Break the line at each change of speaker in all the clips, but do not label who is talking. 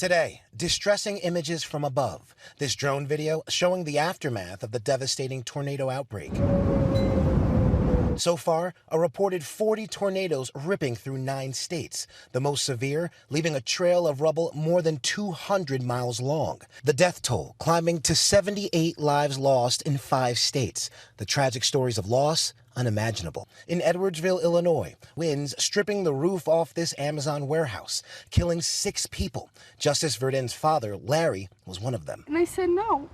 Today, distressing images from above. This drone video showing the aftermath of the devastating tornado outbreak. So far, a reported 40 tornadoes ripping through 9 states, the most severe leaving a trail of rubble more than 200 miles long. The death toll climbing to 78 lives lost in 5 states. The tragic stories of loss unimaginable. In Edwardsville, Illinois, winds stripping the roof off this Amazon warehouse, killing 6 people. Justice Verdin's father, Larry, was one of them.
And I said, no,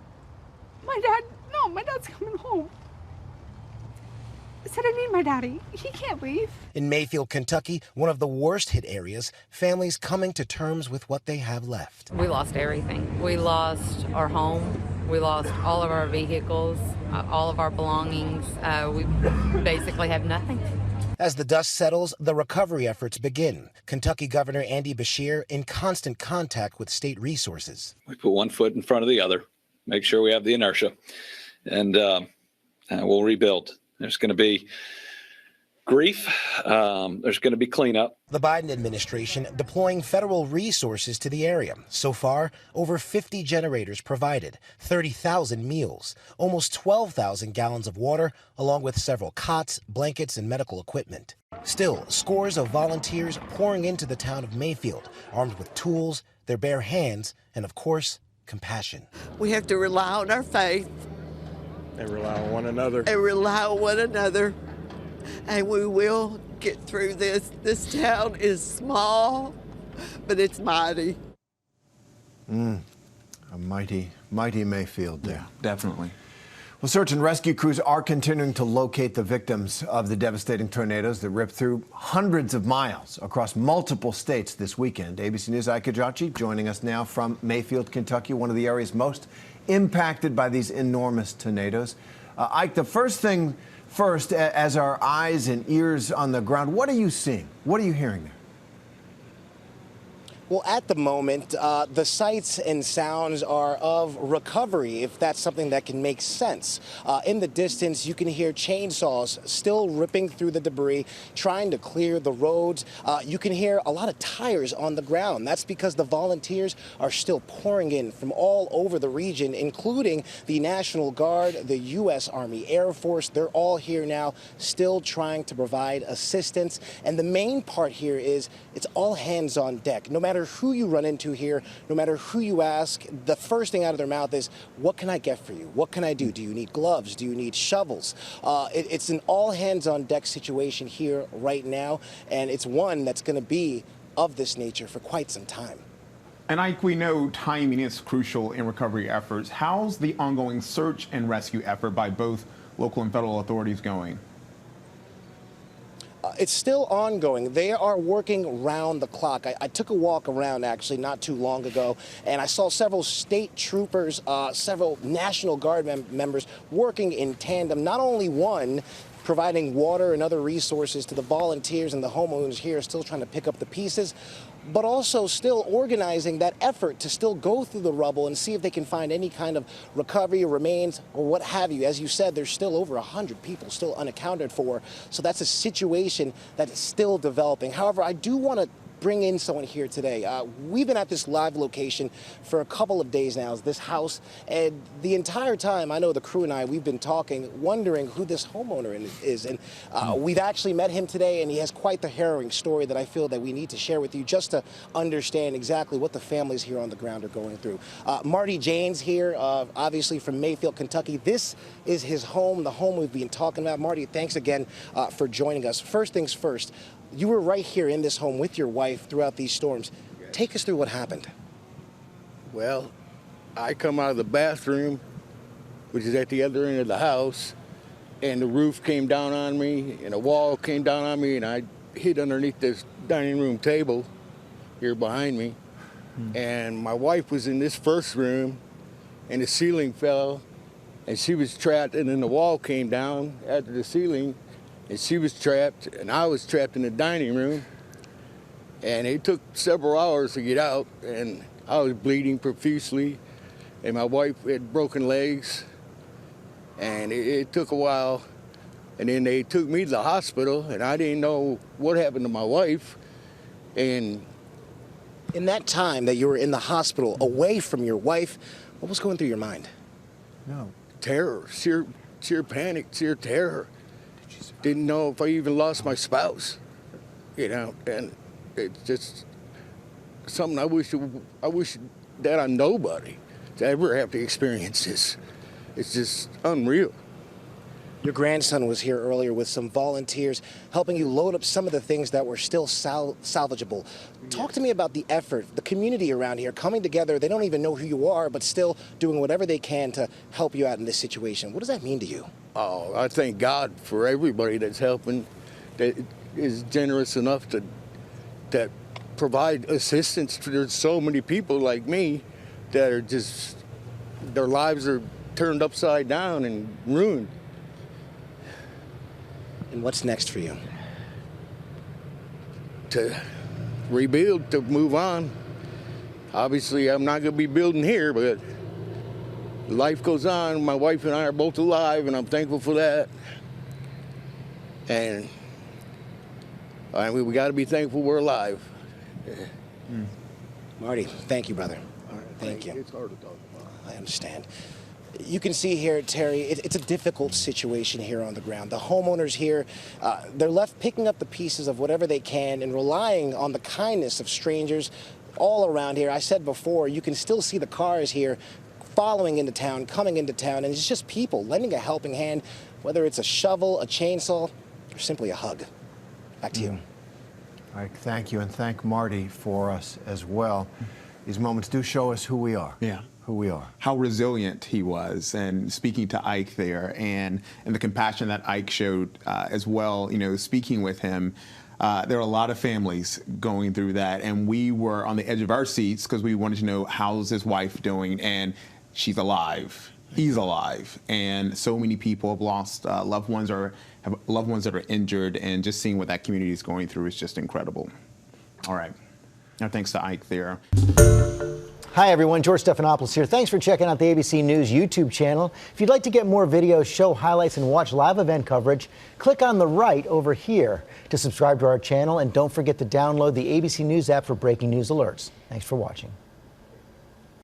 my dad's coming home. I said, I need my daddy. He can't leave.
In Mayfield, Kentucky, one of the worst hit areas, families coming to terms with what they have left.
We lost everything. We lost our home. We lost all of our vehicles, all of our belongings. We basically have nothing.
As the dust settles, the recovery efforts begin. Kentucky Governor Andy Beshear in constant contact with state resources.
We put one foot in front of the other, make sure we have the inertia, and we'll rebuild. There's going to be grief. There's going to be cleanup.
The Biden administration deploying federal resources to the area. So far, over 50 generators provided, 30,000 meals, almost 12,000 gallons of water, along with several cots, blankets, and medical equipment. Still, scores of volunteers pouring into the town of Mayfield, armed with tools, their bare hands, and of course, compassion.
We have to rely on our faith.
And rely on one another.
And rely on one another. And we will get through this. This town is small, but it's mighty.
A mighty, mighty Mayfield there.
Yeah, definitely.
Well, search and rescue crews are continuing to locate the victims of the devastating tornadoes that ripped through hundreds of miles across multiple states this weekend. ABC News' Ike Ejiochi joining us now from Mayfield, Kentucky, one of the areas most impacted by these enormous tornadoes. Ike, the first thing first, as our eyes and ears on the ground, what are you seeing? What are you hearing there?
Well, at the moment, the sights and sounds are of recovery, if that's something that can make sense. In the distance, you can hear chainsaws still ripping through the debris, trying to clear the roads. You can hear a lot of tires on the ground. That's because the volunteers are still pouring in from all over the region, including the National Guard, the U.S. Army Air Force. They're all here now, still trying to provide assistance. And the main part here is it's all hands on deck. No matter who you run into here, no matter who you ask, the first thing out of their mouth is, what can I get for you? What can I do? Do you need gloves? Do you need shovels? It's an all hands on deck situation here right now, and it's one that's going to be of this nature for quite some time.
And Ike, we know timing is crucial in recovery efforts. How's the ongoing search and rescue effort by both local and federal authorities going?
It's still ongoing. They are working round the clock. I took a walk around, actually, not too long ago, and I saw several state troopers, several National Guard members working in tandem. Not only one providing water and other resources to the volunteers and the homeowners here still trying to pick up the pieces, but also still organizing that effort to still go through the rubble and see if they can find any kind of recovery or remains or what have you. As you said, there's still over 100 people still unaccounted for. So that's a situation that is still developing. However, I do want to bring in someone here today. We've been at this live location for a couple of days now, this house, and the entire time, I know the crew and I, we've been talking, wondering who this homeowner is. And we've actually met him today, and he has quite the harrowing story that I feel that we need to share with you just to understand exactly what the families here on the ground are going through. Marty Janes here, obviously from Mayfield, Kentucky. This is his home, the home we've been talking about. Marty, thanks again for joining us. First things first, you were right here in this home with your wife throughout these storms. Take us through what happened.
Well, I come out of the bathroom, which is at the other end of the house, and the roof came down on me, and a wall came down on me, and I hid underneath this dining room table here behind me. And my wife was in this first room, and the ceiling fell, and she was trapped, and then the wall came down after the ceiling, and she was trapped, and I was trapped in the dining room. And it took several hours to get out, and I was bleeding profusely, and my wife had broken legs, and it took a while. And then they took me to the hospital, and I didn't know what happened to my wife. And
In that time that you were in the hospital, away from your wife, what was going through your mind?
No, terror, sheer panic, sheer terror. Didn't know if I even lost my spouse, you know, and it's just something I wish that on nobody to ever have to experience this. It's just unreal.
Your grandson was here earlier with some volunteers helping you load up some of the things that were still salvageable. Talk to me about the effort, the community around here coming together. They don't even know who you are, but still doing whatever they can to help you out in this situation. What does that mean to you?
Oh, I thank God for everybody that's helping, that is generous enough to provide assistance. There's so many people like me that are just, their lives are turned upside down and ruined.
And what's next for you?
To rebuild, to move on. Obviously, I'm not going to be building here, but life goes on. My wife and I are both alive, and I'm thankful for that. And I mean, we got to be thankful we're alive.
Marty, thank you, brother. Thank you.
It's hard to talk about.
I understand. You can see here, Terry, it's a difficult situation here on the ground. The homeowners here, they're left picking up the pieces of whatever they can and relying on the kindness of strangers all around here. I said before, you can still see the cars here following into town, coming into town, and it's just people lending a helping hand, whether it's a shovel, a chainsaw, or simply a hug. Back to you.
Ike, thank you, and thank Marty for us as well. These moments do show us who we are.
Yeah.
Who we are.
How resilient he was, and speaking to Ike there, and the compassion that Ike showed as well. You know, speaking with him, there are a lot of families going through that, and we were on the edge of our seats because we wanted to know how's his wife doing, and she's alive. He's alive, and so many people have lost loved ones or have loved ones that are injured, and just seeing what that community is going through is just incredible. All right, now thanks to Ike there.
Hi everyone, George Stephanopoulos here. Thanks for checking out the ABC News YouTube channel. If you'd like to get more videos, show highlights, and watch live event coverage, click on the right over here to subscribe to our channel, and don't forget to download the ABC News app for breaking news alerts. Thanks for watching.